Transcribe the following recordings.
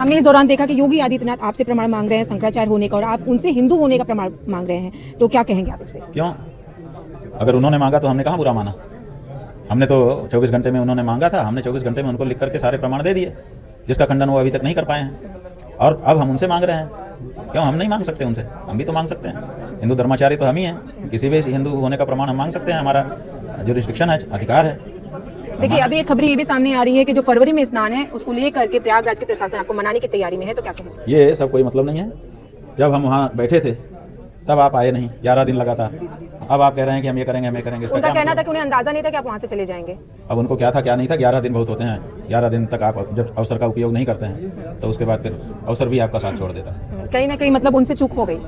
हमने इस दौरान देखा कि योगी आदित्यनाथ आपसे प्रमाण मांग रहे हैं शंकराचार्य होने का और आप उनसे हिंदू होने का प्रमाण मांग रहे हैं, तो क्या कहेंगे आप इस पे? क्यों? अगर उन्होंने मांगा तो हमने कहाँ बुरा माना? हमने तो 24 घंटे में उन्होंने मांगा था, हमने 24 घंटे में उनको लिख करके सारे प्रमाण दे दिए, जिसका खंडन वो अभी तक नहीं कर पाए हैं। और अब हम उनसे मांग रहे हैं। क्यों हम नहीं मांग सकते उनसे? हम भी तो मांग सकते हैं। हिंदू धर्माचार्य तो हम ही हैं। किसी भी हिंदू होने का प्रमाण हम मांग सकते हैं, हमारा जो रिस्ट्रिक्शन है, अधिकार है। देखिए, अभी एक खबर ये भी सामने आ रही है कि जो फरवरी में स्नान है उसको लेकर के प्रयागराज के प्रशासन आपको मनाने की तैयारी में है, तो क्या कहेंगे? ये सब कोई मतलब नहीं है। जब हम वहाँ बैठे थे तब आप आए नहीं, 11 दिन लगातार। अब आप कह रहे हैं कि हम ये करेंगे, हम ये करेंगे। उनका कहना था कि उन्हें अंदाजा नहीं था कि आप वहाँ से चले जाएंगे। अब उनको क्या था क्या नहीं था, 11 दिन बहुत होते हैं। 11 दिन तक आप जब अवसर का उपयोग नहीं करते हैं तो उसके बाद फिर अवसर भी आपका साथ छोड़ देता है। कहीं ना कहीं मतलब उनसे चूक हो गई।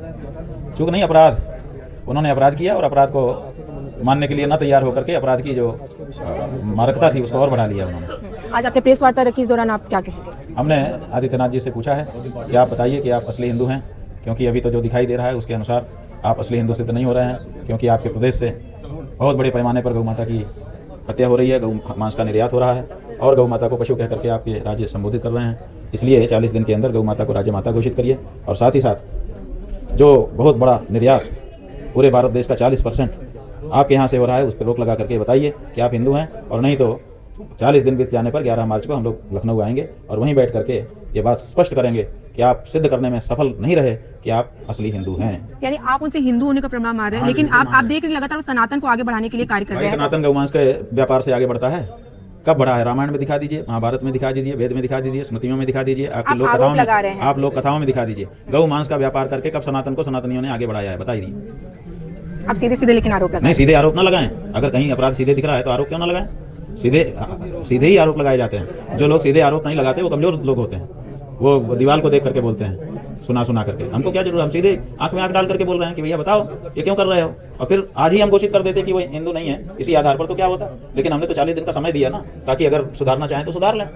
चूक नहीं, अपराध। उन्होंने अपराध किया और अपराध को मानने के लिए न तैयार होकर के अपराध की जो मारकता थी उसको और बढ़ा लिया उन्होंने। आज आपने प्रेस वार्ता रखी, इस दौरान आप क्या कहेंगे? हमने आदित्यनाथ जी से पूछा है कि आप बताइए कि आप असली हिंदू हैं, क्योंकि अभी तो जो दिखाई दे रहा है उसके अनुसार आप असली हिंदू सिद्ध नहीं हो रहे हैं, क्योंकि आपके प्रदेश से बहुत बड़े पैमाने पर गौ माता की हत्या हो रही है, गौ मांस का निर्यात हो रहा है और गौ माता को पशु कह करके आपके राज्य संबोधित कर रहे हैं। इसलिए 40 दिन के अंदर गौ माता को राज्य माता घोषित करिए और साथ ही साथ जो बहुत बड़ा निर्यात पूरे भारत देश का 40% आपके यहाँ से हो रहा है उस पर रोक लगा करके बताइए कि आप हिंदू हैं, और नहीं तो 40 दिन बीत जाने पर 11 मार्च को हम लोग लखनऊ आएंगे और वहीं बैठ करके ये बात स्पष्ट करेंगे कि आप सिद्ध करने में सफल नहीं रहे कि आप असली हिंदू हैं। यानी आप उनसे हिंदू होने का प्रमाण मान रहे हैं, लेकिन आप देख रहे लगातार सनातन को आगे बढ़ाने के लिए कार्य कर रहे हैं। सनातन गौमांस के व्यापार से आगे बढ़ता है? कब बढ़ा है? रामायण में दिखा दीजिए, महाभारत में दिखा दीजिए, वेद में दिखा दीजिए, स्मृतियों में दिखा दीजिए, आपकी लोक कथाओं में, आप लोक कथाओं में दिखा दीजिए। गौ मांस का व्यापार करके कब सनातन को सनातनियों ने आगे बढ़ाया है? बताइए। आप सीधे सीधे लेकिन आरोप लगाएं। नहीं, सीधे आरोप ना लगाएं। अगर कहीं अपराध सीधे दिख रहा है तो आरोप क्यों ना लगाएं? सीधे ही आरोप लगाए जाते हैं। जो लोग सीधे आरोप नहीं लगाते वो कमजोर लोग होते हैं, वो दीवार को देख करके बोलते हैं, सुना करके। हमको क्या जरूरत? हम सीधे आंख में आंख डाल करके बोल रहे हैं कि भैया बताओ ये क्यों कर रहे हो, और फिर आज ही हम घोषित कर देते कि वो हिंदू नहीं है इसी आधार पर, तो क्या होता? लेकिन हमने तो 40 दिन का समय दिया ना, ताकि अगर सुधारना चाहें तो सुधार लें।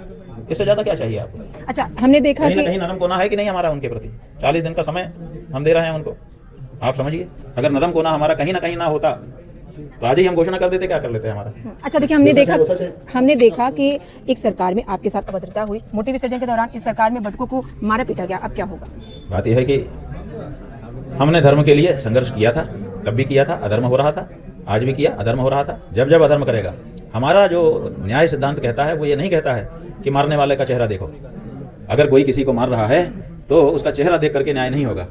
इससे ज्यादा क्या चाहिए आपको? अच्छा, हमने देखा कि कहीं नरम कोना है कि नहीं हमारा उनके प्रति? 40 दिन का समय हम दे रहे हैं उनको, आप समझिए। अगर नरम कोना हमारा कहीं ना होता तो आज ही हम घोषणा कर देते, क्या कर लेते हैं हमारा। अच्छा, देखिए, हमने देखा कि एक सरकार में आपके साथ अभद्रता हुई, मूर्ति विसर्जन के दौरान इस सरकार में बटुकों को मारा पीटा गया, अब क्या होगा? बात यह है कि हमने धर्म के लिए संघर्ष किया था, तब भी किया था, अधर्म हो रहा था, आज भी किया, अधर्म हो रहा था। जब अधर्म करेगा, हमारा जो न्याय सिद्धांत कहता है वो ये नहीं कहता है कि मारने वाले का चेहरा देखो। अगर कोई किसी को मार रहा है तो उसका चेहरा देख करके न्याय नहीं होगा।